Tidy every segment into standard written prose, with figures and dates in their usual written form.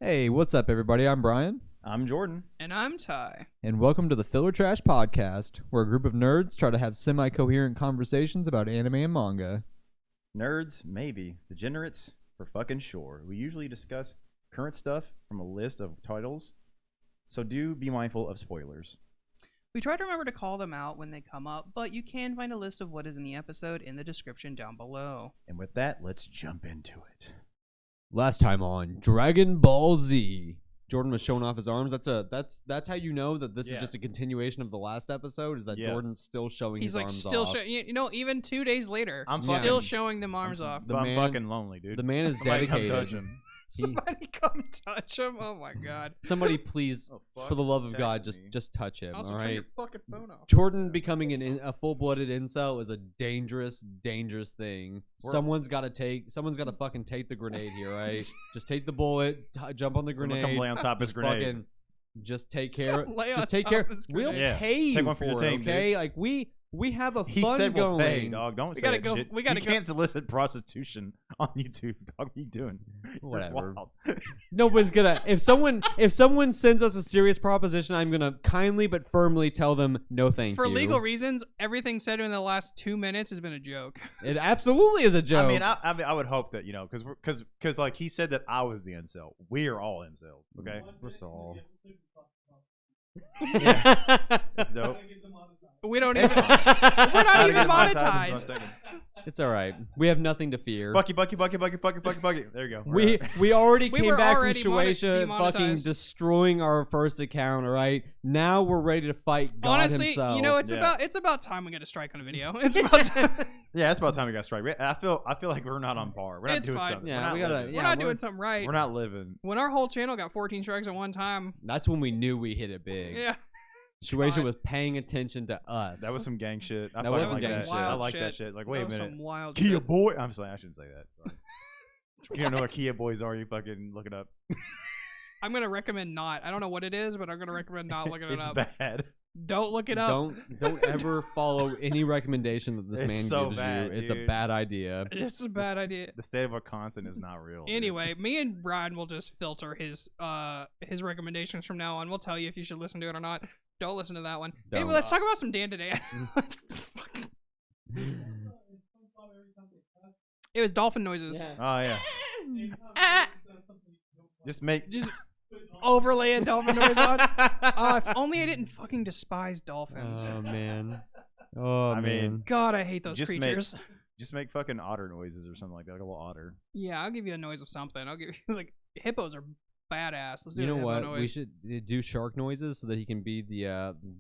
Hey, what's up, everybody? I'm Bryan. I'm Jordan. And I'm Ty. And welcome to the Filler Trash Podcast, where a group of nerds try to have semi-coherent conversations about anime and manga. Nerds, maybe. Degenerates, for fucking sure. We usually discuss current stuff from a list of titles, so do be mindful of spoilers. We try to remember to call them out when they come up, but you can find a list of what is in the episode in the description down below. And with that, let's jump into it. Last time on Dragon Ball Z, Jordan was showing off his arms. That's how you know that this is just a continuation of the last episode. Is that Jordan's still showing his arms off? He's like still you know, even 2 days later, I'm still showing them arms off. I'm fucking lonely, dude. The man is dedicated. Come touch him. Somebody come touch him. Oh my god. Somebody please, for the love of God, just touch him. Also, all turn right. your fucking phone off. Jordan becoming a full-blooded incel is a dangerous thing. Someone's got to fucking take the grenade here, right? Just take the bullet, jump on the grenade. Come lay on top of his grenade. Just take care. Just take care. We'll pay you take one for your team, okay? Dude. Like we have a he fun said we'll going. pay, dog. Don't say that shit. We gotta you can't solicit prostitution on YouTube. Dog, what are you doing? Whatever. Nobody's gonna. If someone sends us a serious proposition, I'm gonna kindly but firmly tell them no, thank you. For legal reasons, everything said in the last 2 minutes has been a joke. It absolutely is a joke. I mean, I would hope that because like he said that I was the incel. We are all incels. Okay, we're all. Yeah. That's dope. We don't even. We're not even monetized. It's all right. We have nothing to fear. Bucky. There you go. We already came back from already Shueisha fucking destroying our first account. All right, now we're ready to fight God Honestly, himself. you know, it's about time we get a strike on a video. It's about time. Yeah, it's about time we got a strike. I feel like we're not on par. We're not doing fine. something. Yeah, we're not doing something right. We're not living. When our whole channel got 14 strikes at one time, that's when we knew we hit it big. Yeah. Shueisha was paying attention to us. That was some gang shit. That was some gang shit. I like that shit. Like, wait a minute. Some wild Kia shit. boy. I'm sorry, I shouldn't say that. You don't know what Kia boys are. You fucking look it up. I'm gonna recommend not. I don't know what it is, but I'm gonna recommend not looking it up. It's bad. Don't look it up. Don't ever follow any recommendation that this man gives you. It's a bad idea. It's a bad idea. The state of our content is not real. Anyway, me and Bryan will just filter his recommendations from now on. We'll tell you if you should listen to it or not. Don't listen to that one. Don't. Anyway, let's talk about some Dandadan. It was dolphin noises. Yeah. Oh yeah. Just overlay a dolphin noise on. If only I didn't fucking despise dolphins. Oh man. Oh man. God, I hate those creatures. Just make fucking otter noises or something like that, like a little otter. Yeah, I'll give you a noise of something. I'll give you hippos are badass. Let's do you know what? Noise. We should do shark noises so that he can be the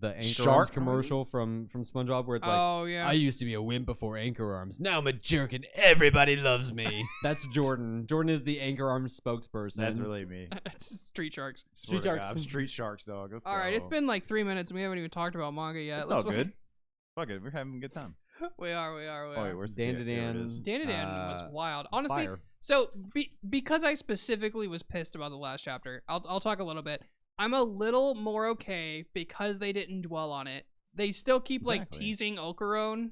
Anchor Shark Arms commercial from SpongeBob where it's like, oh yeah, I used to be a wimp before Anchor Arms. Now I'm a jerk and everybody loves me. That's Jordan. Jordan is the Anchor Arms spokesperson. That's really me. It's Street Sharks. Street Sharks. I'm Street Sharks, dog. All right, it's been like 3 minutes and we haven't even talked about manga yet. It's all good. Fuck it, we're having a good time. We are. Oh wait, where's Dandadan? Dandadan was wild. Honestly, fire. So because I specifically was pissed about the last chapter, I'll talk a little bit. I'm a little more okay because they didn't dwell on it. They still keep like teasing Okuron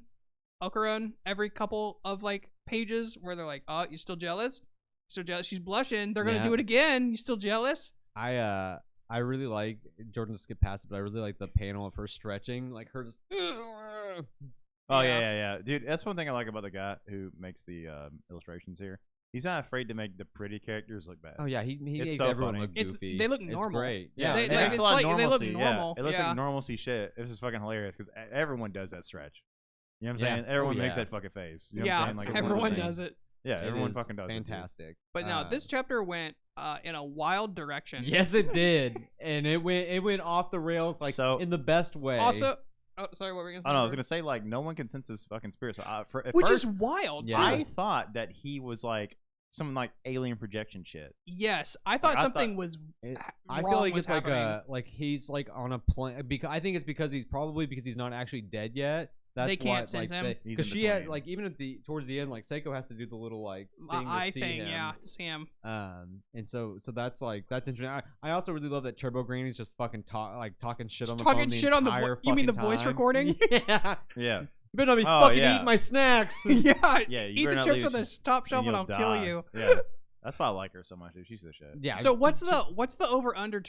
every couple of like pages where they're like, "Oh, you still jealous? Still jealous? She's blushing. They're gonna do it again. You still jealous?" I really like Jordan to skip past it, but I really like the panel of her stretching, like her just. Oh yeah, dude. That's one thing I like about the guy who makes the illustrations here. He's not afraid to make the pretty characters look bad. Oh yeah, he makes so everyone funny. look goofy. They look normal. It's great. Yeah, they, it like, makes it's a lot like of they look normalcy. normal. Yeah, it looks like normalcy shit. This is fucking hilarious because everyone does that stretch. You know what I'm saying? Yeah. Everyone makes that fucking face. You know what I'm saying? Like, everyone does it. Yeah, everyone fucking does fantastic. it. But no, this chapter went in a wild direction. Yes, it did, and it went off the rails like in the best way. Also, oh, sorry, what were you gonna say? Oh no, I was gonna say like no one can sense his fucking spirit. So which is wild. Yeah. I thought that he was like some like alien projection shit. Yes, I thought something was. I feel like it's like he's like on a plane. Because I think it's because he's not actually dead yet. That's they can't why, sense like, him because she had like even at towards the end, like Seiko has to do the little like thing to see him. Yeah, to see him. And so that's interesting. I also really love that Turbo Granny's just fucking talking shit on the talking phone. Shit on the you mean the voice recording? Yeah. Yeah. You better not be fucking eating my snacks. Yeah. Yeah. Eat the chips on the top shelf and I'll kill you. Yeah. That's why I like her so much, dude. She's the shit. Yeah. So what's the over under?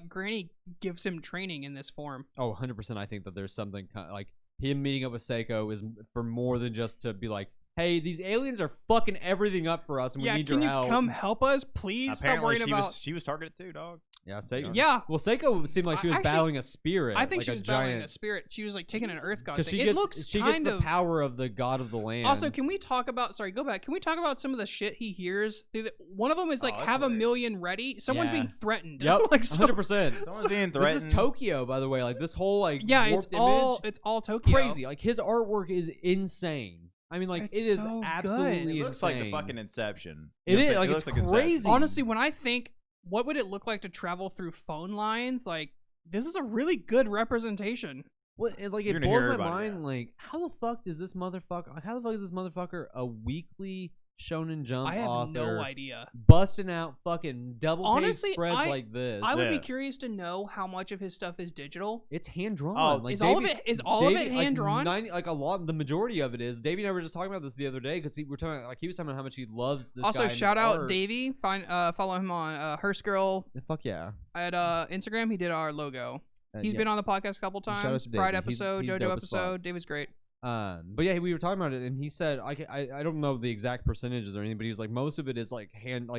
Granny gives him training in this form. Oh, 100%. I think that there's something like him meeting up with Seiko is for more than just to be like, hey, these aliens are fucking everything up for us, and we need your help. Can you come help us, please? Apparently, Stop worrying about. She was targeted too, dog. Yeah, Seiko. Yeah. Well, Seiko seemed like she was battling a spirit. I think like she was battling a spirit. She was like taking an earth god. Thing. It looks she kind gets of the power of the god of the land. Also, can we talk about? Sorry, go back. Can we talk about some of the shit he hears? One of them is like, "Have a million ready." Someone's being threatened. Yep, like 100%. Someone's being threatened. This is Tokyo, by the way. Like this whole like it's all Tokyo. Crazy. Like his artwork is insane. I mean, like it's it is so absolutely good. It looks insane. like the fucking Inception. It is It like it's looks like crazy. Inception. Honestly, when I think, what would it look like to travel through phone lines? Like this is a really good representation. Well, it blows my mind. Like, how the fuck does this motherfucker? Like, how the fuck is this motherfucker a weekly Shonen Jump I have author no idea. busting out fucking double-page spreads like this? I would be curious to know how much of his stuff is digital. It's hand drawn. Oh, like is all of it hand drawn? The majority of it is. Davey and I were just talking about this the other day because he was talking about how much he loves this. Also, guy shout out art. Davey. Follow him on Hearst Girl. Fuck yeah. At Instagram, he did our logo. He's been on the podcast a couple Shout out times. to Pride Davey. episode, He's JoJo dope as fuck. episode. David's great. But yeah, we were talking about it, and he said I don't know the exact percentages or anything, but he was like most of it is like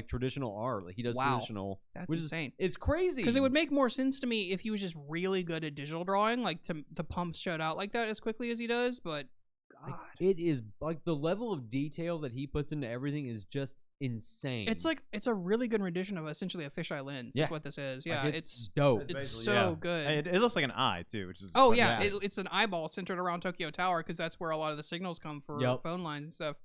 traditional art. Like he does traditional. That's insane. It's crazy because it would make more sense to me if he was just really good at digital drawing, like to pump shit out like that as quickly as he does. But God, it is like the level of detail that he puts into everything is just insane. It's a really good rendition of essentially a fisheye lens. That's what this is. Yeah, like it's dope. It's so good. It looks like an eye too, which is it's an eyeball centered around Tokyo Tower because that's where a lot of the signals come for phone lines and stuff.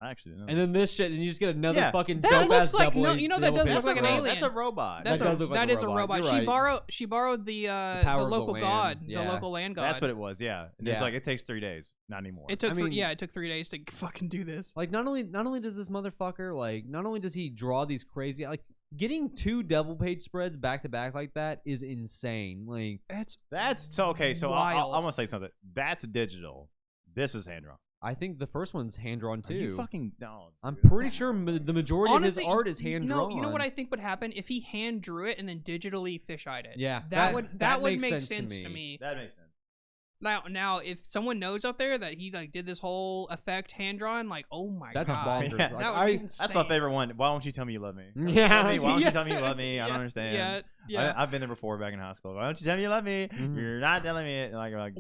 I actually know. And then this shit, and you just get another fucking that dope looks ass like double. No, you know that does look like an alien. That's a robot. That does look like that is a robot. You're right. She borrowed the local god, the local land god. That's what it was. Yeah. And it's like it takes 3 days, not anymore. It took it took 3 days to fucking do this. Like not only does this motherfucker not only does he draw these crazy getting 2 double page spreads back to back like that is insane. Like that's so okay. So I'm gonna say something. That's digital. This is hand drawn. I think the first one's hand drawn too. You fucking no. I'm pretty sure the majority of his art is hand drawn. No, you know what I think would happen if he hand drew it and then digitally fisheyed it. Yeah, that would make sense to me. That makes sense. Now, if someone knows out there that he did this whole effect hand drawn, oh my god, that's bonkers. Yeah. That's my favorite one. Why won't you tell me you love me? Yeah. Why don't you tell me you love me? I don't understand. Yeah. I've been there before back in high school. Why don't you tell me you love me? Mm-hmm. You're not telling me.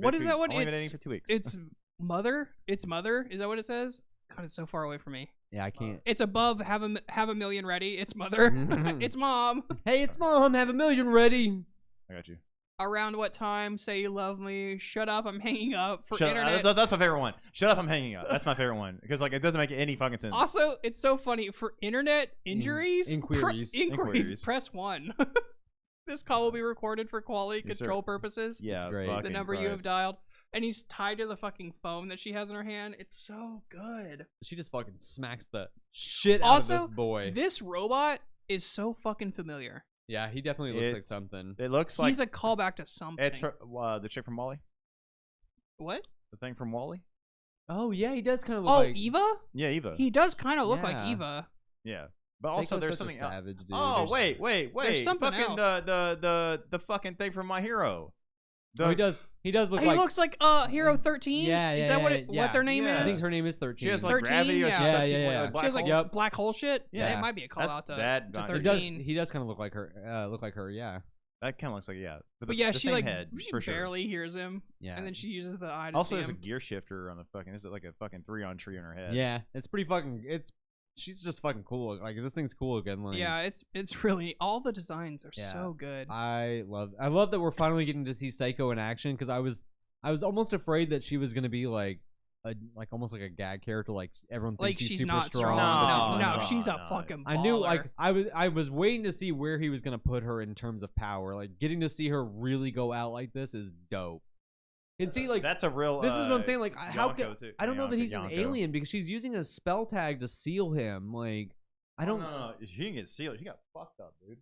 What is that one? Only been dating for 2 weeks. It's mother. It's mother. Is that what it says? God, it's so far away from me. Yeah, I can't. It's above. Have a million ready. It's mother. It's mom. Hey, it's mom. Have a million ready. I got you. Around what time? Say you love me. Shut up. I'm hanging up. For Shut internet. Up. That's my favorite one. Shut up. I'm hanging up. That's my favorite one because it doesn't make any fucking sense. Also, it's so funny for internet injuries. Inquiries. Press 1. This call will be recorded for quality control purposes. Yeah, that's great. The number you have dialed. And he's tied to the fucking phone that she has in her hand. It's so good. She just fucking smacks the shit out of this boy. This robot is so fucking familiar. Yeah, he definitely looks like something. It looks like he's a callback to something. It's from, the chick from Wally. What? The thing from Wally. Oh yeah, he does kind of look like Eva. Yeah, Eva. He does kind of look like Eva. Yeah. But also, there's something savage, dude. Oh, wait! There's something fucking else. The fucking thing from My Hero. He does look he like. He looks like Hero 13. Yeah. Is that what their name is? I think her name is 13. She has 13, gravity. yeah. She has like black hole shit. Yeah, it might be a call out to 13. He does kind of look like her. Yeah. That kind of looks like But yeah, she head, she barely hears him. Yeah. And then she uses the eye to also, see there's him. a gear shifter on the fucking. Is it like a fucking 3-on tree on her head? Yeah, it's pretty fucking. She's just fucking cool. Like this thing's cool again. Like, yeah, it's really all the designs are so good. I love that we're finally getting to see Seiko in action because I was almost afraid that she was gonna be like almost like a gag character. Like everyone thinks she's super not strong. No, she's a fucking baller. I knew I was waiting to see where he was gonna put her in terms of power. Like getting to see her really go out like this is dope. And see, like that's a real. This is what I'm saying. Like, how could I don't know that he's Yonko. an alien because she's using a spell tag to seal him. Like, I don't. No. She didn't get sealed. She got fucked up, dude.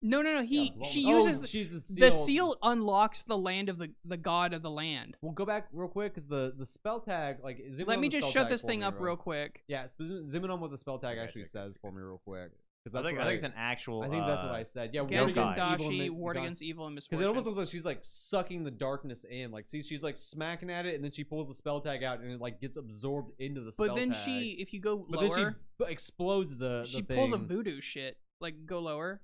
No. She uses she's the seal unlocks the land of the god of the land. We'll go back real quick because the spell tag, like, let me just shut this thing up real quick. Yeah, zoom in on what the spell tag actually says for me real quick. I think it's an actual. I think that's what I said. Yeah, ward against evil and misfortune. Because it almost looks like she's like sucking the darkness in. Like, see, she's like smacking at it, and then she pulls the spell tag out, and it like gets absorbed into the spell tag. But then if you go lower, then she explodes she pulls a voodoo shit. Like, go lower.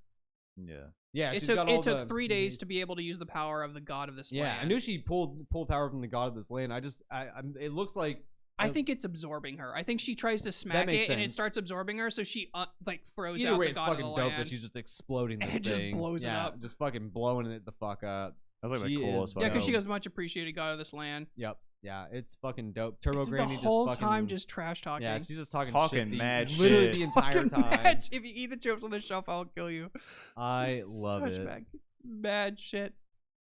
Yeah. It took 3 days to be able to use the power of the god of this land. Yeah, I knew she pulled power from the god of this land. It looks like. I think it's absorbing her. I think she tries to smack it and it starts absorbing her, so she like throws out the god of the land. It's fucking dope that she's just exploding this thing. Just blows it up. Just fucking blowing it the fuck up. That's like cool as fuck. Yeah, because she goes, much appreciated god of this land. Yep. Yeah, it's fucking dope. Turbo Granny the whole time just trash talking. Yeah, she's just talking mad shit. Literally the entire time. If you eat the chips on the shelf, I'll kill you. I love it. Mad shit.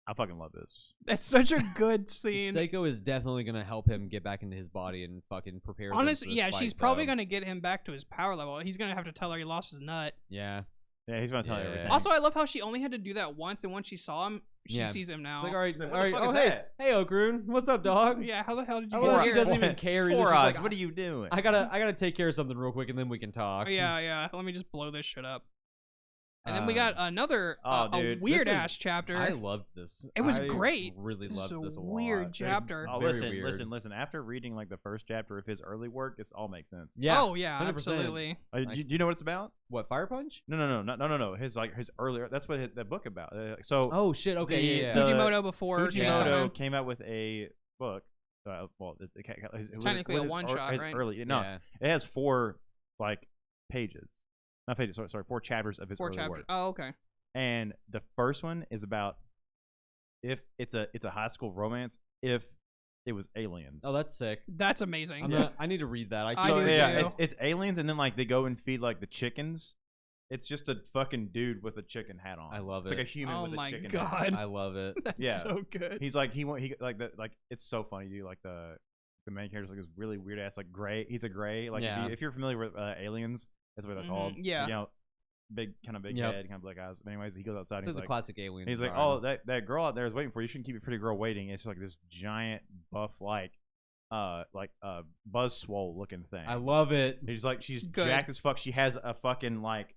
I fucking love this. That's such a good scene. Seiko is definitely gonna help him get back into his body and fucking prepare. Honestly, yeah, she's probably gonna get him back to his power level. He's gonna have to tell her he lost his nut. Yeah. Yeah, he's gonna tell her everything. Also, I love how she only had to do that once, and once she saw him, she sees him now. She's like, all right. Oh, hey, Okarun, what's up, dog? Yeah, how the hell did you get here? She doesn't even care. For us, what are you doing? I gotta take care of something real quick, and then we can talk. Yeah. Let me just blow this shit up. And then we got another weird ass chapter. I loved this. It was great. Really loved this a lot. Weird chapter. Oh, listen. After reading like the first chapter of his early work, this all makes sense. Yeah. Oh yeah, 100%. Absolutely. Do you know what it's about? What, Fire Punch? No. His earlier. That's what the book about. Oh shit. Okay. Yeah. Fujimoto before Fujimoto came out with a book. It's technically a one shot, right? It has 4 like pages. Not pages. Sorry, 4 chapters of his early work. Oh, okay. And the first one is about if it's a high school romance if it was aliens. Oh, that's sick. That's amazing. I need to read that. It's aliens, and then like they go and feed like the chickens. It's just a fucking dude with a chicken hat on. I love it. It's like a human with a chicken hat. Oh my god, I love it. That's so good. He's like he like that like it's so funny, dude. Like the main character's like this really weird ass like gray. He's a gray. Like if you're familiar with aliens, that's what they're called. Yeah. You know, big head, kind of black eyes. But anyways, he goes outside. It's and he's like the classic alien. He's like, oh, that girl out there is waiting for you. You shouldn't keep a pretty girl waiting. It's just like this giant buff Buzz Swole looking thing. I love it. He's like, she's jacked as fuck. She has a fucking like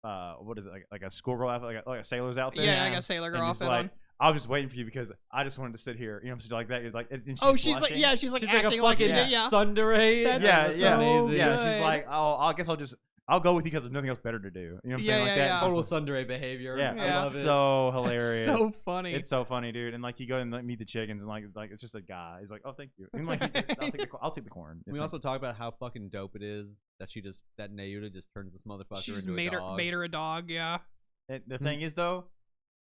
what is it, like a schoolgirl outfit, like a sailor's outfit. Yeah, like a sailor girl outfit on. I was just waiting for you because I just wanted to sit here. You know, so like that. You're like, and she's like acting like a fucking tsundere. That's so amazing. Yeah, she's like, I guess I'll go with you because there's nothing else better to do. You know what I'm saying? Like that total tsundere behavior. Yeah, I love it. So hilarious. That's so funny. It's so funny, dude. And like you go and like, meet the chickens, and like it's just a guy. He's like, oh, thank you. And like, I'll take the corn. We also talk about how fucking dope it is that that Nayuta just turns this motherfucker into a dog. Made her a dog. Yeah. The thing is though,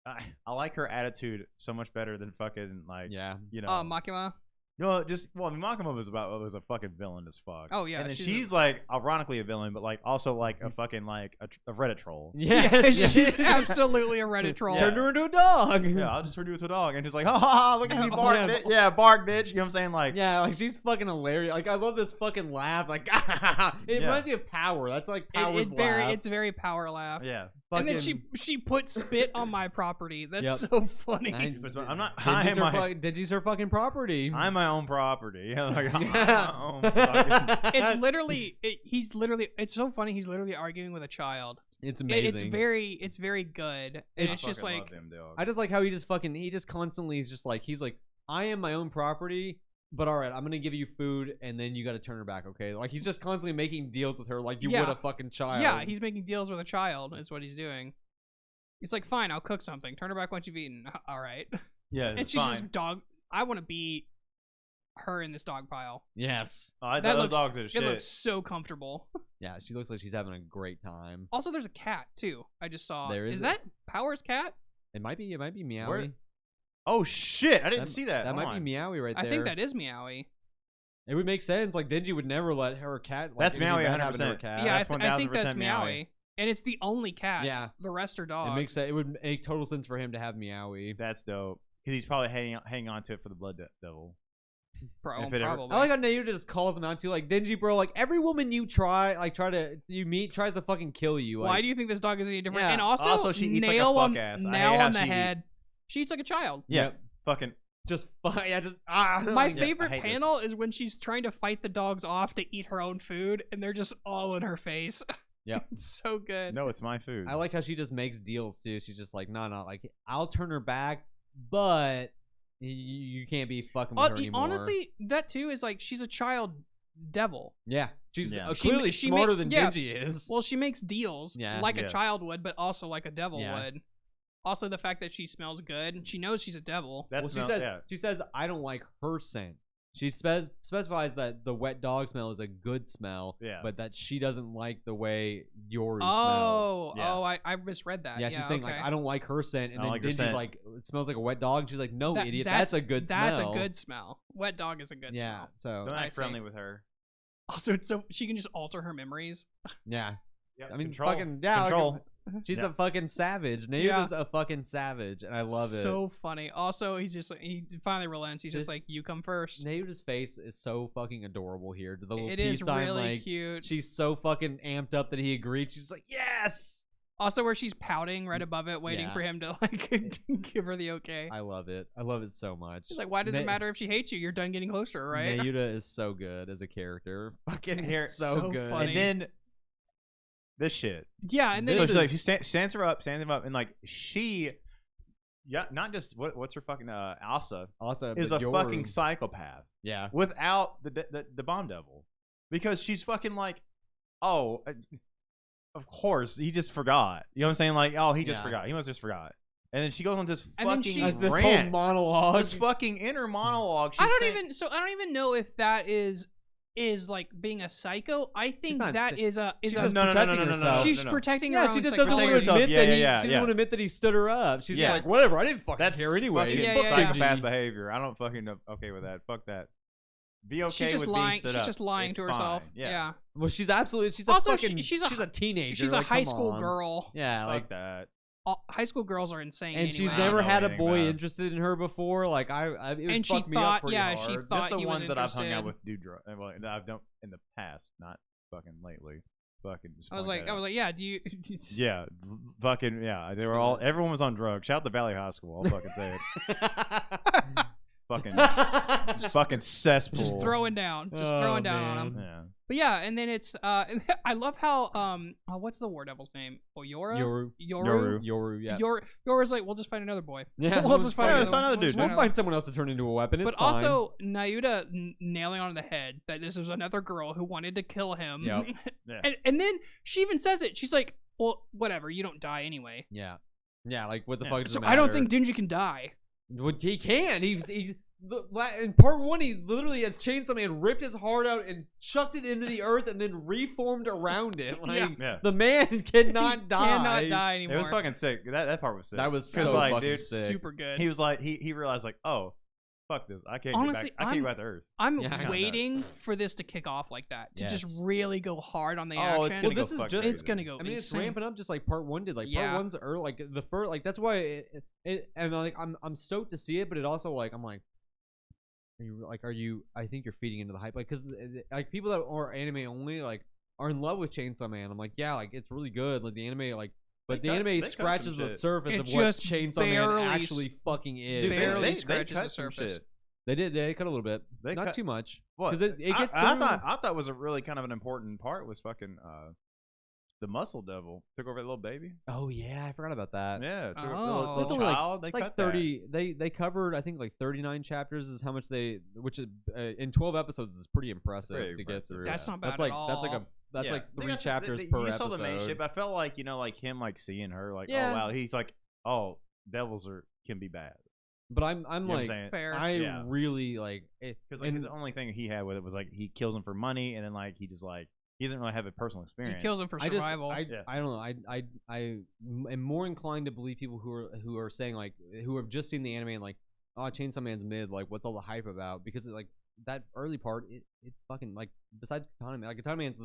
I like her attitude so much better than fucking like you know Makima. No, Makima was a fucking villain as fuck. Oh yeah, and then she's like ironically a villain, but like also like a fucking like a Reddit troll. Yes, she's absolutely a Reddit troll. Turned her into a dog. Yeah, I'll just turn you into a dog and just like, ha, look at me, bark, bitch. Yeah, bark, bitch. You know what I'm saying? Like, yeah, like she's fucking hilarious. Like I love this fucking laugh. Like it reminds me of Power. That's like Power's laugh. It's very Power laugh. Yeah. And then she put spit on my property. That's so funny. I'm not. Digi's her fucking property. I'm my own property. Like, It's literally. It's so funny. He's literally arguing with a child. It's amazing. It's very good. And it's just like I just like how he just constantly is just like he's like I am my own property. But all right, I'm gonna give you food, and then you got to turn her back, okay? Like he's just constantly making deals with her, like you would a fucking child. Yeah, he's making deals with a child. Is what he's doing. He's like, fine, I'll cook something. Turn her back once you've eaten. All right. Yeah, and she's just dog. I want to be her in this dog pile. Yes. Oh, those dogs are shit. It looks so comfortable. Yeah, she looks like she's having a great time. Also, there's a cat too. I just saw. Is that Power's cat? It might be Meowie. Oh shit! I didn't see that. That might be Meowie right there. I think that is Meowie. It would make sense. Like Denji would never let her cat. Like, that's Meowie 100%. Yeah, I think that's Meowie. And it's the only cat. Yeah. The rest are dogs. It makes sense. It would make total sense for him to have Meowie. That's dope. Because he's probably hanging on to it for the blood devil. Probably. I like how Nayuta just calls him out too, like, Denji, bro, like every woman you meet tries to fucking kill you. Like, why do you think this dog is any different? Yeah. And also she eats nail like a on fuck ass. nail on the head. She eats like a child. Yeah, fucking. My favorite panel is when she's trying to fight the dogs off to eat her own food, and they're just all in her face. Yeah, it's so good. No, it's my food. I like how she just makes deals too. She's just like, no, like I'll turn her back, but you can't be fucking with her anymore. Honestly, that too is like she's a child devil. Yeah, she's clearly smarter than Denji is. Well, she makes deals like a child would, but also like a devil would. Also, the fact that she smells good, and she knows she's a devil. She says, I don't like her scent. She specifies that the wet dog smell is a good smell, but that she doesn't like the way Yoru smells. I misread that. Yeah, she's saying like I don't like her scent, and then Denji's like, it smells like a wet dog. And she's like, no, idiot, that's a good smell. That's a good smell. Wet dog is a good smell. Yeah, so don't act friendly with her. Also, it's so she can just alter her memories. Yeah, I mean, control. fucking control. She's a fucking savage. Nayuta's a fucking savage, and I love it. So funny. Also, he's just he finally relents. He's just like, you come first. Nayuta's face is so fucking adorable here. The little it peace is sign, really like, cute. She's so fucking amped up that he agreed. She's like, yes. Also, where she's pouting right above it, waiting for him to like give her the okay. I love it. I love it so much. She's like, why does it matter if she hates you? You're done getting closer, right? Nayuta is so good as a character. Fucking so good. Funny. And then this shit. Yeah, and then she stands him up, and like not just what's her fucking Asa is a fucking psychopath. Yeah, without the bomb devil, because she's fucking like, of course he just forgot. You know what I'm saying? Like, he just forgot. He must have just forgot. And then she goes on this fucking rant, this whole monologue, this fucking inner monologue. I don't even know if that is like being a psycho. I think that is she's protecting herself. She's protecting her own. She just doesn't want to admit that she doesn't want to admit that he stood her up. She's just like, whatever, I didn't fucking care anyway. Psychopath behavior. I don't fucking okay with that. Fuck that. Be okay she's just with lying. being She's just lying to herself. Yeah. Well, she's a teenager. She's a high school girl. Yeah, like that. High school girls are insane. And she's never had a boy interested in her before. Like it fucked me up pretty hard. She thought just the ones that I've interested. hung out with do drugs. Well, that I've done in the past, not fucking lately. Fucking. I was like, yeah. Do you? Yeah, fucking yeah. They were all. Everyone was on drugs. Shout out to Valley High School. I'll fucking say it. fucking cesspool. Just throwing down. On them. Yeah. But yeah, and then it's I love how what's the war devil's name? Yoru. Yeah. Yoru's like, we'll just find another boy. Yeah, we'll just find another dude. We'll find someone else to turn into a weapon. It's but fine. Also, Nayuta nailing on the head that this was another girl who wanted to kill him. Yep. Yeah. and then she even says it. She's like, well, whatever. You don't die anyway. Yeah. Yeah. Like what the fuck does it So matter? I don't think Denji can die. Well, he can. He's in part one. He literally, as Chainsaw Man, ripped his heart out and chucked it into the earth, and then reformed around it. Like the man cannot die. Cannot die anymore. It was fucking sick. That part was sick. That was so like, fucking dude, sick. Super good. He was like, he realized like, oh, fuck this. I can't Honestly, get back. I can't get back to Earth. I'm waiting for this to kick off like that. To just really go hard on the action. It's gonna go it's gonna go. I mean, insane. it's ramping up just like part one did. Like part one's early, like the first, like that's why it and like I'm stoked to see it, but it also like I'm like, are you? I think you're feeding into the hype, like because like people that are anime only like are in love with Chainsaw Man. I'm like, yeah, like it's really good. Like the anime, like. But the anime scratches the surface of what Chainsaw Man actually fucking is. Barely scratches the surface. They did. They cut a little bit. Not too much. Because it gets. I thought was a really kind of an important part was fucking the muscle devil took over the little baby. Oh yeah, I forgot about that. Yeah, it's only child. It's like 30. They covered I think like 39 chapters is how much which is in 12 episodes is pretty impressive to get through. That's not bad at all. That's like 3 chapters per episode. You saw the main shit, but I felt like like him like seeing her like oh wow he's like oh devils can be bad. But I'm like fair. I really like because like his only thing he had with it was like he kills him for money and then like he just like he doesn't really have a personal experience. He kills him for survival. I don't know. I am more inclined to believe people who are saying like who have just seen the anime and like oh Chainsaw Man's mid, like what's all the hype about, because like that early part it's fucking like besides Katana Man, like Katana Man's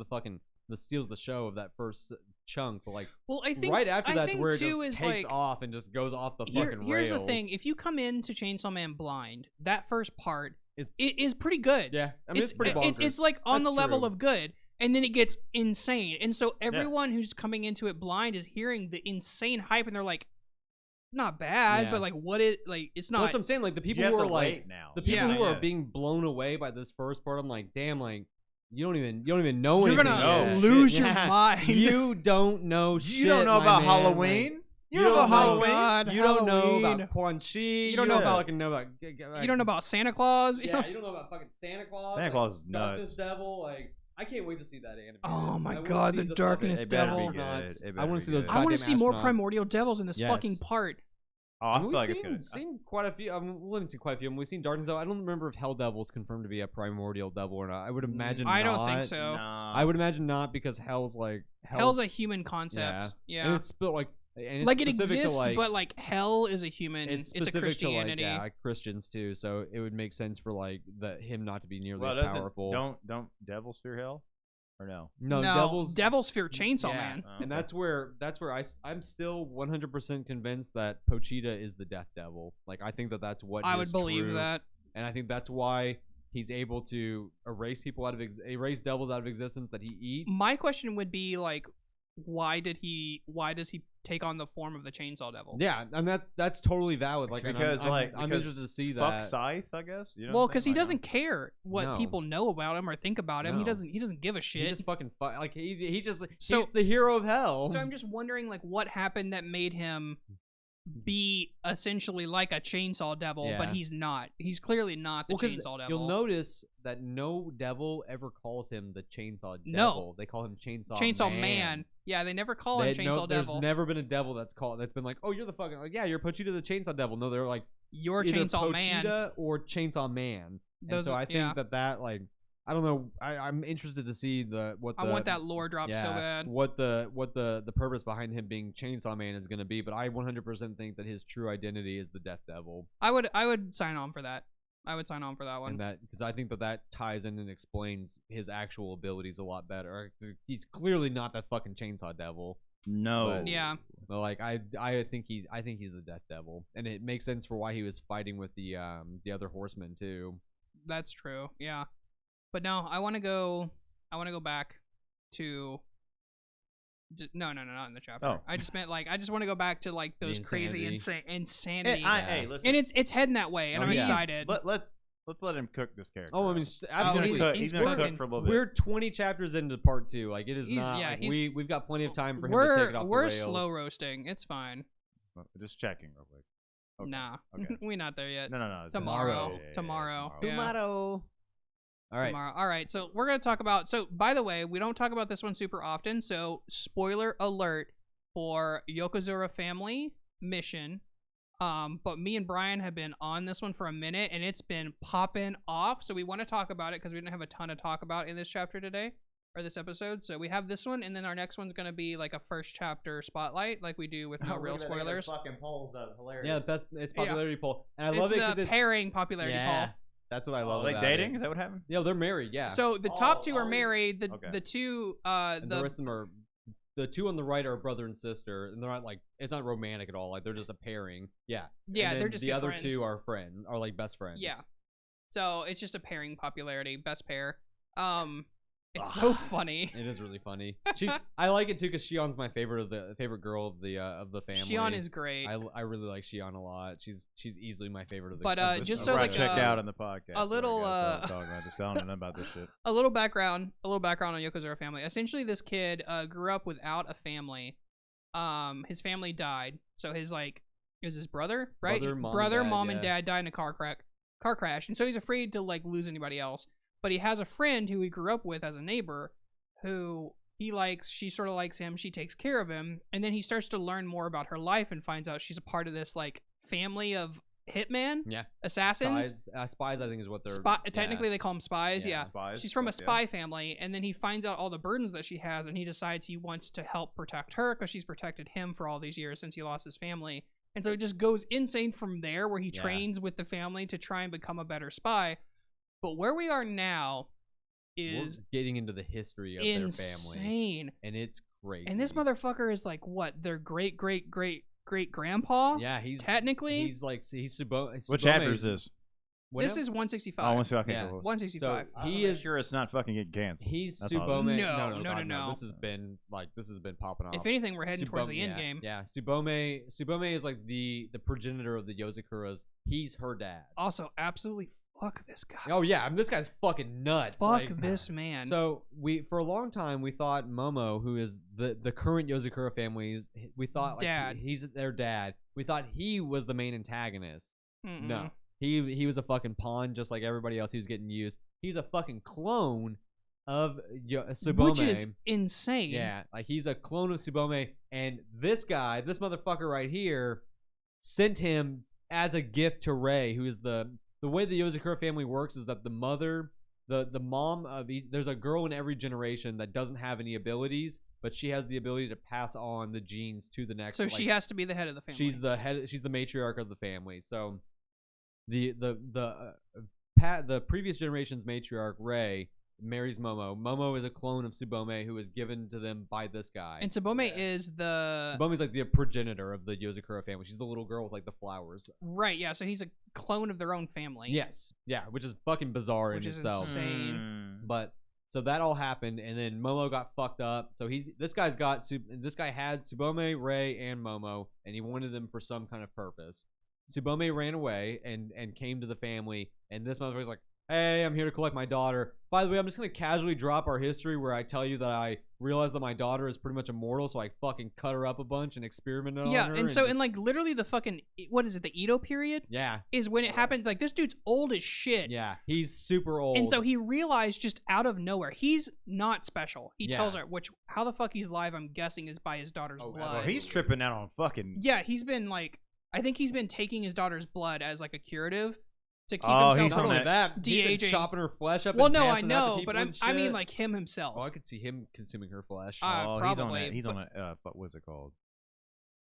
the steals the show of that first chunk, but like I think right after that's where it just takes off and just goes off the fucking rails. Here's the thing: if you come into Chainsaw Man blind, that first part is pretty good. Yeah, I mean it's pretty bonkers. It's like on That's the level true. of good, and then it gets insane. And so everyone who's coming into it blind is hearing the insane hype, and they're like, not bad, but like what it like it's not. Well, that's what I'm saying. Like the people who are like now. the people who are being blown away by this first part. I'm like, damn, like you don't even know anything. You're gonna lose your mind. You don't know shit. You don't know about Halloween. Like, you don't know Halloween. God, you don't know about Quan Chi. You don't know about you don't know about Santa Claus. Yeah, you don't know about fucking Santa Claus. Santa Claus is nuts. Darkness Devil, like. I can't wait to see that anime. Oh my god, the Darkness Devil. I want to see those. I want to see more astronauts. primordial devils in this fucking part. Oh, I feel like it's good. We've seen quite a few. We haven't seen quite a few. We've seen Darkness Devil. I don't remember if Hell Devil is confirmed to be a primordial devil or not. I would imagine. I not. don't think so. Nah. I would imagine not because Hell's like Hell's a human concept. Yeah. And it's split like. And it's like it specific exists, to, like, but like hell is a human. It's a Christianity. To, like, Christians too. So it would make sense for like him not to be nearly as powerful. Don't devils fear hell, or no? No, devils fear Chainsaw Man. Oh, and that's where I'm still 100% convinced that Pochita is the Death Devil. Like I think that's what I would believe that, and I think that's why he's able to erase people erase devils out of existence that he eats. My question would be like, why does he take on the form of the Chainsaw Devil? Yeah, and that's totally valid. Like because I'm interested to see that. Fuck Scythe, I guess. You know well, because he doesn't care what people know about him or think about him. No. He doesn't give a shit. He just fucking like he's So- he's the hero of hell. So I'm just wondering like what happened that made him be essentially like a Chainsaw Devil, but he's not. He's clearly not the Chainsaw Devil. You'll notice that no devil ever calls him the Chainsaw Devil. No. They call him Chainsaw Man. Yeah, they never call him Chainsaw Devil. There's never been a devil that's been like, oh, you're the fucking like, yeah, you're Pochita the Chainsaw Devil. No, they're like, you're either Chainsaw Pochita Man or Chainsaw Man. And so I think that like. I don't know. I'm interested to see I want that lore drop so bad. What the purpose behind him being Chainsaw Man is going to be, but I 100% think that his true identity is the Death Devil. I would sign on for that. I would sign on for that one. And that because I think that ties in and explains his actual abilities a lot better. He's clearly not that fucking Chainsaw Devil. No. But like I think he's the Death Devil, and it makes sense for why he was fighting with the other horsemen too. That's true. Yeah. But no, I want to go back to. No, not in the chapter. Oh. I just meant like I just want to go back to like those crazy insanity. Hey, listen. And it's heading that way, and I'm excited. Let's let him cook this character. Oh, I mean, absolutely. He's gonna cook for a little bit. We're 20 chapters into part 2. Like it is not. Yeah, like, we've got plenty of time for him to take it off the We're rails. slow roasting. It's fine. Just checking real quick. Okay. Nah, Okay. we're not there yet. No. Tomorrow. Yeah, Tomorrow. All right. Tomorrow. All right. So we're gonna talk about. So by the way, we don't talk about this one super often. So spoiler alert for Yozakura Family Mission. But me and Bryan have been on this one for a minute, and it's been popping off. So we want to talk about it because we didn't have a ton to talk about in this chapter today or this episode. So we have this one, and then our next one's gonna be like a first chapter spotlight, like we do with no real spoilers. Fucking polls are hilarious. Yeah, it's popularity poll, and I love it it because because it's pairing popularity poll. That's what I love. Are they about dating? It. Is that what happened? Yeah, they're married. Yeah. So the top two are married. The two and the rest of them are. The two on the right are brother and sister, and they're not like it's not romantic at all. Like they're just a pairing. Yeah. Yeah, they're just the other friends. two are friends, are like best friends. Yeah. So it's just a pairing popularity, best pair. It's so funny. It is really funny. I like it too because Shion's my favorite girl of the family. Shion is great. I really like Shion a lot. She's easily my favorite of the. But just so like check out on the podcast. A little talking about this. I don't know about this shit. A little background on Yozakura Family. Essentially, this kid grew up without a family. His family died, so his like it was his brother, right? Brother, mom, and dad died in a car crash, and so he's afraid to like lose anybody else. But he has a friend who he grew up with as a neighbor who he likes. She sort of likes him. She takes care of him. And then he starts to learn more about her life and finds out she's a part of this like family of hitman, assassins. Spies, I think is what they're... Technically, they call them spies, yeah. Spies, she's from a spy family. And then he finds out all the burdens that she has, and he decides he wants to help protect her because she's protected him for all these years since he lost his family. And so it just goes insane from there where he trains with the family to try and become a better spy. But where we are now is we're getting into the history of their family, and it's crazy. And this motherfucker is like what their great grandpa? Yeah, he's technically he's Subone. What chapter is this? This is 165. Oh, 165. Okay, Yeah. cool. 165. So he is sure it's not fucking getting canceled. He's That's all. Tsubome. No. This has been popping off. If anything, we're heading towards the end game. Yeah, Tsubome is like the progenitor of the Yozakuras. He's her dad. Also, absolutely fuck this guy. Oh yeah, I mean, this guy's fucking nuts. Fuck this man. So for a long time we thought Momo, who is the current Yozakura family, we thought dad. He's their dad. We thought he was the main antagonist. Mm-mm. No. He was a fucking pawn, just like everybody else. He was getting used. He's a fucking clone of Tsubome, which is insane. Yeah, like he's a clone of Tsubome, and this motherfucker right here, sent him as a gift to Rei, who is the way the Yozakura family works is that the mother, the mom of there's a girl in every generation that doesn't have any abilities, but she has the ability to pass on the genes to the next. So she has to be the head of the family. She's the head. She's the matriarch of the family. So the previous generation's matriarch Rei marries Momo. Momo is a clone of Tsubome who was given to them by this guy. And Tsubome is Tsubome's like the progenitor of the Yozakura family. She's the little girl with like the flowers. Right, yeah, so he's a clone of their own family. Yes. Yeah, which is fucking bizarre in itself. Insane. But so that all happened, and then Momo got fucked up. So this guy had Tsubome, Rei, and Momo, and he wanted them for some kind of purpose. Tsubome ran away and came to the family, and this motherfucker's like, hey, I'm here to collect my daughter. By the way, I'm just going to casually drop our history where I tell you that I realized that my daughter is pretty much immortal, so I fucking cut her up a bunch and experimented on her. Yeah, and so in like literally the fucking, what is it, the Edo period? Yeah. Is when it happened. Like, this dude's old as shit. Yeah, he's super old. And so he realized just out of nowhere, he's not special. He tells her, how the fuck he's alive, I'm guessing, is by his daughter's blood. Well, he's tripping out on fucking... Yeah, he's been like, I think he's been taking his daughter's blood as like a curative to keep himself not only that, de-aging. He's chopping her flesh up. Well, and no, I passing it out to know, people but and I mean shit. like him himself. Oh, I could see him consuming her flesh. Probably. He's on a what's it called?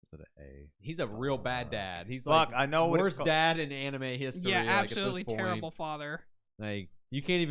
What's it, A? He's a real bad dad. He's Fuck, like I know what worst dad in anime history. Yeah, like, absolutely at this point. terrible father. Like you can't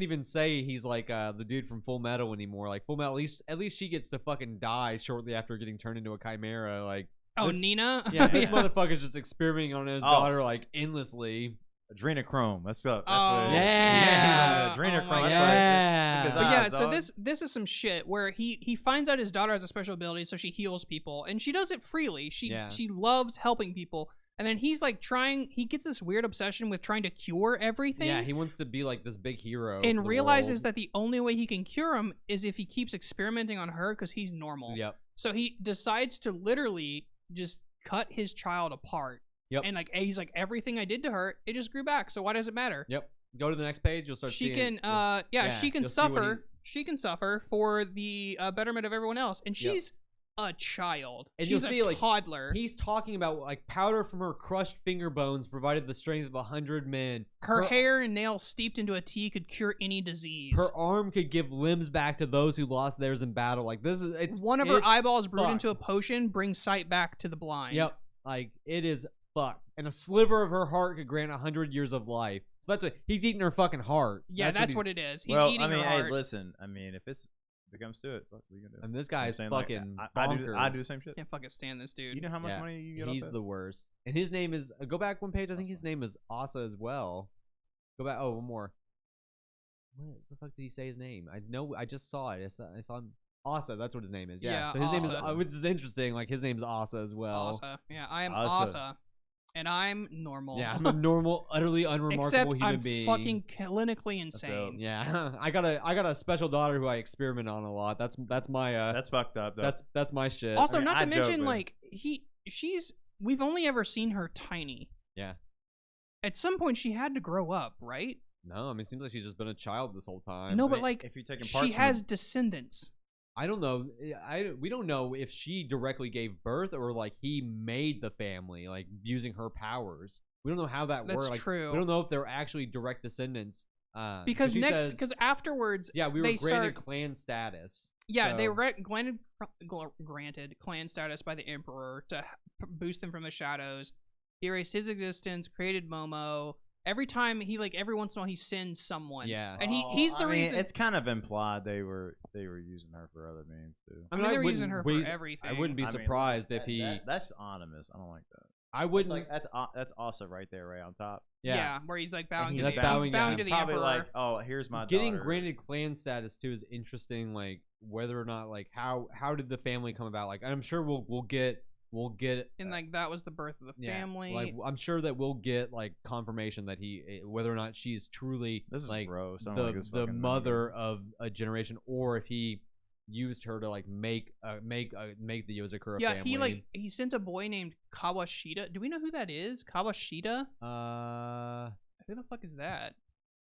even say he's like the dude from Full Metal anymore. Like Full Metal, at least she gets to fucking die shortly after getting turned into a chimera. Like Nina. Yeah, this motherfucker's just experimenting on his daughter like endlessly. Adrenochrome. That's what yeah. Adrenochrome. That's But yeah, so this is some shit where he finds out his daughter has a special ability, so she heals people, and she does it freely. She loves helping people, and then he's like he gets this weird obsession with trying to cure everything. Yeah, he wants to be like this big hero. And realizes that the only way he can cure him is if he keeps experimenting on her because he's normal. Yep. So he decides to literally just cut his child apart. Yep. And like he's like, everything I did to her, it just grew back. So why does it matter? Yep. Go to the next page. You'll start. She seeing, can, she can suffer. She can suffer for the betterment of everyone else, and she's a child. And she's you'll see, a toddler. He's talking about like powder from her crushed finger bones provided the strength of 100 men. Her hair and nails steeped into a tea could cure any disease. Her arm could give limbs back to those who lost theirs in battle. Like this is one of her eyeballs brewed into a potion brings sight back to the blind. Yep. Like it is fucked. And a sliver of her heart could grant 100 years of life. So that's what he's eating her fucking heart. Yeah, that's what it is. He's eating her heart. Hey, listen. I mean, if it comes to it, what are you gonna do? And this guy is fucking bonkers. I do the same shit. Can't fucking stand this dude. You know how much money you get off He's the worst. And his name is go back one page. I think his name is Asa as well. Go back. Oh, one more. What the fuck did he say his name? I know. I just saw it. I saw him. Asa, that's what his name is. Yeah. So his name is, which is interesting. Like his name's Asa as well. Asa. Yeah, I am Asa. And I'm normal. Yeah, I'm a normal, utterly unremarkable human being. Except I'm fucking clinically insane. Yeah, I got a special daughter who I experiment on a lot. That's my that's fucked up. Though. That's my shit. Also, not to mention like we've only ever seen her tiny. Yeah. At some point, she had to grow up, right? No, I mean, it seems like she's just been a child this whole time. No, but like, if you're taking part she has descendants. I don't know. We don't know if she directly gave birth or like he made the family, like using her powers. We don't know how that works. That's true. We don't know if they're actually direct descendants. Because afterwards, yeah, we were granted clan status. Yeah, they were granted clan status by the emperor to boost them from the shadows. He erased his existence, created Momo. Every time every once in a while he sends someone. Yeah. And he's the reason. It's kind of implied they were using her for other means too. I mean, they were using her for everything. I wouldn't be surprised if he. That's ominous. I don't like that. I wouldn't like that's Asa right there, right on top. Yeah, where he's like bowing. He's to the, bowing, he's bowing yeah. to the Probably emperor. like, oh, here's my getting daughter. granted clan status too is interesting. Like whether or not like how did the family come about? Like I'm sure we'll get and like that was the birth of the family. Like I'm sure that we'll get like confirmation that whether or not she's truly this is like gross. the mother of a generation, or if he used her to like make the Yozakura family. Yeah, he sent a boy named Kawashita. Do we know who that is? Kawashita? Who the fuck is that?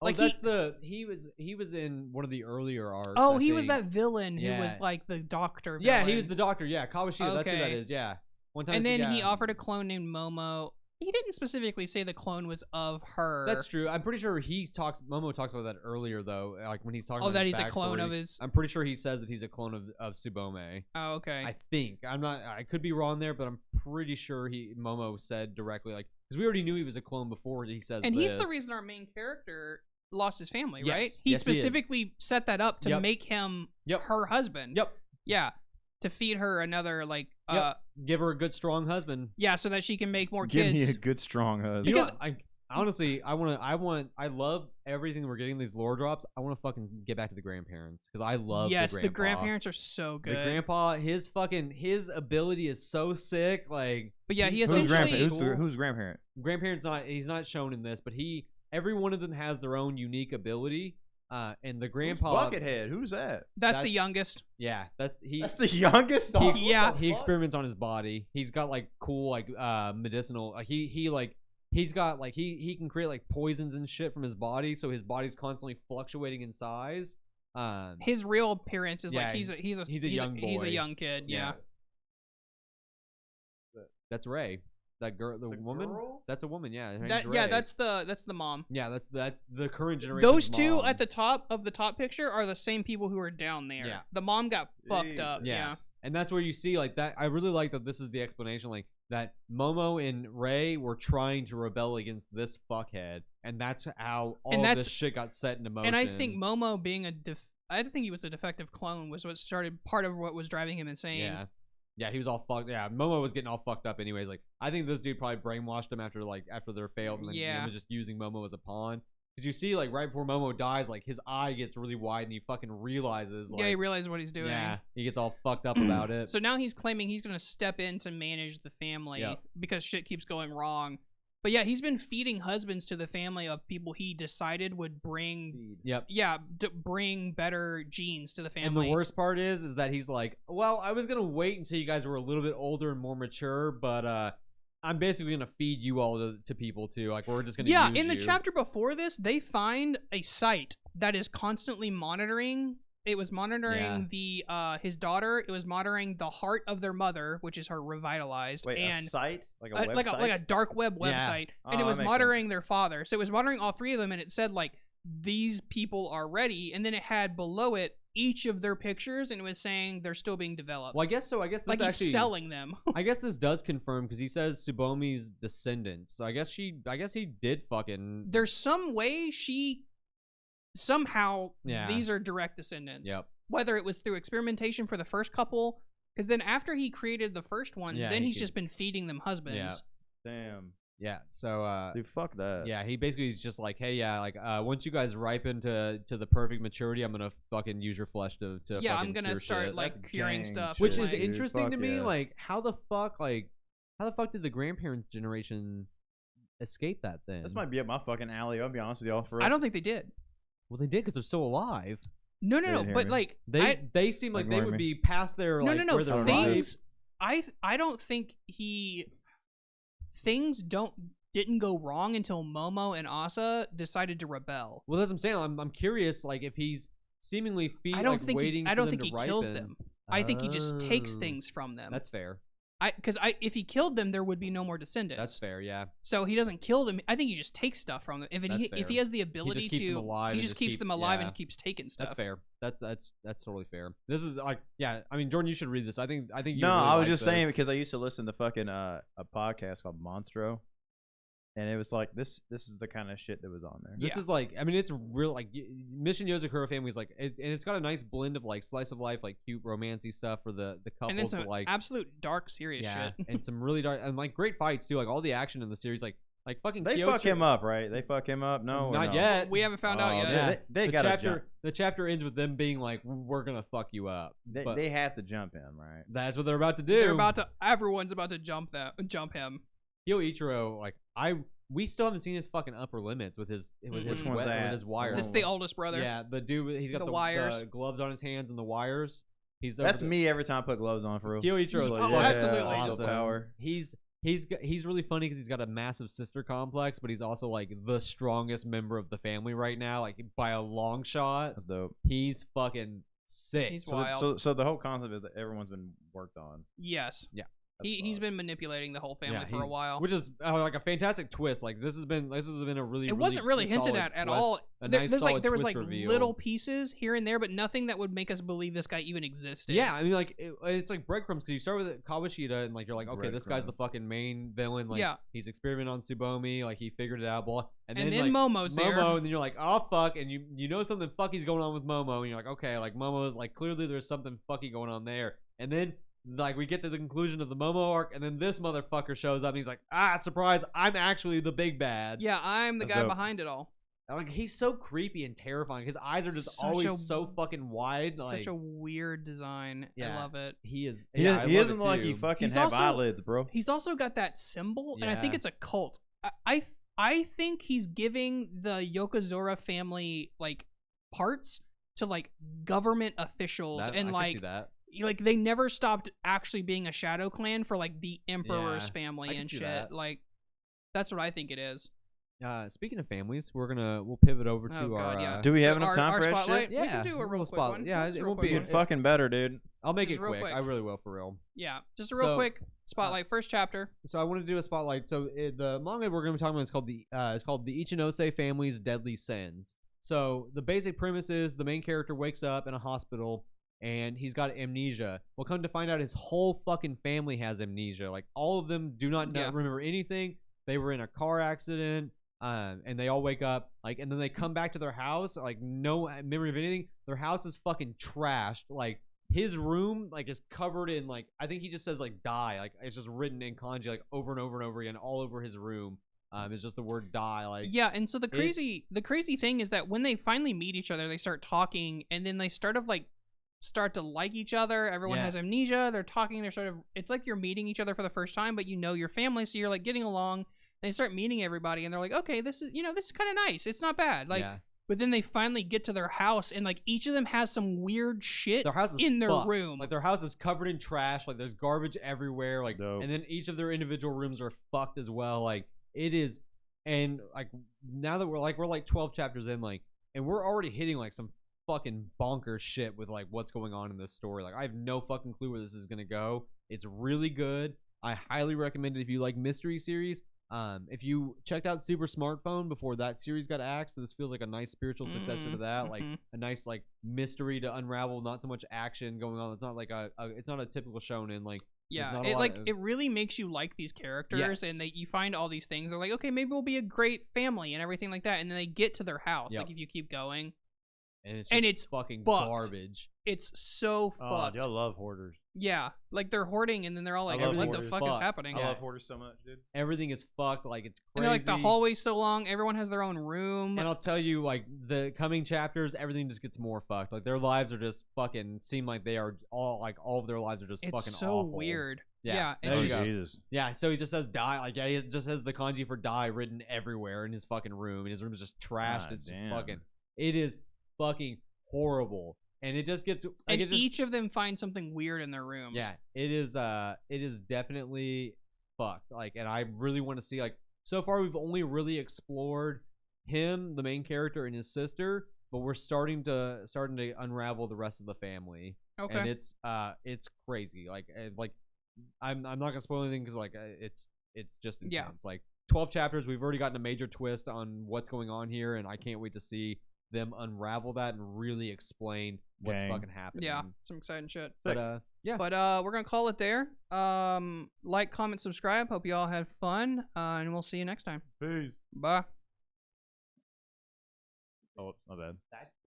Oh, like that's he was in one of the earlier arcs. Oh, he was that villain who was like the doctor. Villain. Yeah, he was the doctor. Yeah, Kawashita. Okay. That's who that is. Yeah. One time. And then he offered a clone named Momo. He didn't specifically say the clone was of her. That's true. I'm pretty sure Momo talks about that earlier though. Like when he's talking about that his he's backstory, a clone of his. I'm pretty sure he says that he's a clone of Tsubome. Oh, okay. I think. I could be wrong there, but I'm pretty sure Momo said directly like because we already knew he was a clone before he says. And he's the reason our main character lost his family, right? He yes, specifically set that up to make him her husband. Yep. Yeah. To feed her another give her a good strong husband. Yeah, so that she can make more Give kids. me a good strong husband. Because honestly, I love everything we're getting these lore drops. I want to fucking get back to the grandparents because I love the grandparents are so good. The grandpa, his ability is so sick. Like, but yeah, he essentially who's grandparent? Grandparent's he's not shown in this, but every one of them has their own unique ability. And the grandpa Buckethead, who's that? That's the youngest. Yeah, that's the youngest. He experiments on his body. He's got like cool like medicinal. He's got like he can create like poisons and shit from his body, so his body's constantly fluctuating in size. His real appearance is like he's a young boy. He's a young kid. Yeah. That's Ray. That girl, the woman. Girl? That's a woman. Yeah. That's the mom. Yeah, that's the current generation. Those two at the top of the top picture are the same people who are down there. Yeah. The mom got fucked up. Yeah. And that's where you see like that. I really like that. This is the explanation, like that Momo and Ray were trying to rebel against this fuckhead, and that's how all of this shit got set into motion. And I think Momo being I think he was a defective clone was what started part of what was driving him insane. Yeah. Yeah, he was all fucked. Yeah, Momo was getting all fucked up anyways. Like, I think this dude probably brainwashed him after their failed, and then he was just using Momo as a pawn. Because you see, like, right before Momo dies, like, his eye gets really wide, and he fucking realizes, like... Yeah, he realizes what he's doing. Yeah, he gets all fucked up about it. So now he's claiming he's going to step in to manage the family because shit keeps going wrong. But yeah, he's been feeding husbands to the family of people he decided would bring, bring better genes to the family. And the worst part is that he's like, well, I was gonna wait until you guys were a little bit older and more mature, but I'm basically gonna feed you all to people too. Like we're just gonna use in the you. chapter before this, they find a site that is constantly monitoring. It was monitoring his daughter. It was monitoring the heart of their mother, which is her revitalized. Wait, and a site? Like a website? Like a dark web website. And it was monitoring their father. So it was monitoring all three of them, and it said, like, these people are ready. And then it had below it each of their pictures, and it was saying they're still being developed. Well, I guess so. I guess this like he's selling them. I guess this does confirm, because he says Tsubomi's descendants. So I guess he did fucking... There's some way somehow these are direct descendants. Yep. Whether it was through experimentation for the first couple, because then after he created the first one, then he's just been feeding them husbands. Yeah. Damn. Yeah. So dude, fuck that. Yeah, he basically is just like, hey, once you guys ripen to the perfect maturity, I'm gonna fucking use your flesh to I'm gonna start shit. like curing stuff. Which is interesting to me. Like, how the fuck did the grandparents generation escape that then? This might be up my fucking alley. I'll be honest with y'all. I don't think they did. Well, they did because they're still alive. No. But like they seem like they would be past their like no. Where they're Things I don't think things didn't go wrong until Momo and Asa decided to rebel. Well, that's what I'm saying. I'm curious, like if he's seemingly I don't think he kills them. I think he just takes things from them. That's fair. Because if he killed them, there would be no more descendants. That's fair, yeah. So he doesn't kill them. I think he just takes stuff from them. If he has the ability he just keeps them alive and keeps taking stuff. That's fair. That's totally fair. This is like, yeah. I mean, Jordan, you should read this. I think you. No, really I was like just saying because I used to listen to fucking a podcast called Monstro, And it was like this is the kind of shit that was on there. This is like, I mean, it's real like Mission Yozakura Family is like, and it's got a nice blend of like slice of life, like cute romancy stuff for the couples, and then some like absolute dark, serious shit, and some really dark and like great fights too. Like all the action in the series, like fucking. They fuck him up, right? They fuck him up. No, not yet. We haven't found out yet. Yeah, they got to jump. The chapter ends with them being like, "We're gonna fuck you up." They have to jump him, right? That's what they're about to do. Everyone's about to jump him. Kyoichiro, like we still haven't seen his fucking upper limits with his with his wires. This is the oldest brother. Yeah, the dude. He's got the wires, the gloves on his hands, and the wires. That's me every time I put gloves on for real. Kyoichiro is absolutely awesome. Power. He's really funny because he's got a massive sister complex, but he's also like the strongest member of the family right now, like by a long shot. That's dope. He's fucking sick. He's wild. So the whole concept is that everyone's been worked on. Yes. Yeah. He's been manipulating the whole family for a while, which is like a fantastic twist. Like this has been a really. It wasn't really hinted at all. There was like reveal. Little pieces here and there, but nothing that would make us believe this guy even existed. Yeah, I mean, like it's like breadcrumbs because you start with Kawashita and like you're like, okay, this guy's the fucking main villain. Like he's experimenting on Tsubomi, like he figured it out, blah. And then like, Momo's there. And then you're like, oh fuck, and you know something fucky's going on with Momo, and you're like, okay, like Momo's like clearly there's something fucky going on there, and then. Like we get to the conclusion of the Momo arc, and then this motherfucker shows up, and he's like, surprise! I'm actually the big bad. Yeah, I'm the guy behind it all. Like he's so creepy and terrifying. His eyes are just always so fucking wide. Such a weird design. I love it. He is. He isn't like he fucking have eyelids, bro. He's also got that symbol, and I think it's a cult. I think he's giving the Yozakura family like parts to like government officials and I can see that. Like they never stopped actually being a shadow clan for like the emperor's family and shit. That. Like that's what I think it is. Speaking of families, we'll pivot over to our. Do we have enough time for that shit? Yeah, we can do a real quick one. Yeah, it won't be fucking better, dude. I'll make it quick. I really will, for real. Yeah, just a real quick spotlight. First chapter. So I want to do a spotlight. So the manga we're going to be talking about is called the Ichinose Family's Deadly Sins. So the basic premise is the main character wakes up in a hospital. And he's got amnesia. Well, come to find out, his whole fucking family has amnesia. Like all of them do not remember anything. They were in a car accident, and they all wake up. Like, and then they come back to their house, like no memory of anything. Their house is fucking trashed. Like his room, like is covered in like I think he just says like die. Like it's just written in kanji like over and over and over again all over his room. It's just the word die. Like and so the crazy thing is that when they finally meet each other, they start talking, and then they start to like each other. Everyone has amnesia. They're talking. It's like you're meeting each other for the first time, but you know your family, so you're like getting along. They start meeting everybody, and they're like, okay, this is kind of nice. It's not bad. Like, but then they finally get to their house, and like each of them has some weird shit in their room. Like their house is covered in trash. Like there's garbage everywhere. Like, and then each of their individual rooms are fucked as well. Like it is, and like now that we're like 12 chapters in, like, and we're already hitting like some fucking bonkers shit with like what's going on in this story. Like I have no fucking clue where this is gonna go. It's really good. I highly recommend it if you like mystery series. If you checked out Super Smartphone before that series got axed, this feels like a nice spiritual successor to that. Like a nice like mystery to unravel, not so much action going on. It's not like it's not a typical shonen. Like it really makes you like these characters, and you find all these things. They're like, okay, maybe we'll be a great family and everything like that. And then they get to their house. Like if you keep going. And it's fucking garbage. It's so fucked. Y'all love hoarders. Yeah, like they're hoarding, and then they're all like, "What the fuck is happening?" I love hoarders so much, dude. Everything is fucked. Like it's crazy. And they're like the hallway's so long. Everyone has their own room. And I'll tell you, like the coming chapters, everything just gets more fucked. Like their lives are just fucking seem like they are all of their lives are just fucking awful. It's so weird. Yeah. Jesus. Yeah. So he just says die. Like he just has the kanji for die written everywhere in his fucking room, and his room is just trashed. It's just fucking. It is fucking horrible, and it just gets like, and each of them find something weird in their rooms. Yeah, it is definitely fucked. Like, and I really want to see, like, so far we've only really explored him, the main character, and his sister, but we're starting to unravel the rest of the family. Okay. And it's crazy. Like I'm not gonna spoil anything because like it's just intense. Like 12 chapters, we've already gotten a major twist on what's going on here, and I can't wait to see them unravel that and really explain what's fucking happening. Yeah, some exciting shit. But yeah. But we're gonna call it there. Like, comment, subscribe. Hope you all had fun. And we'll see you next time. Peace. Bye. Oh, my bad.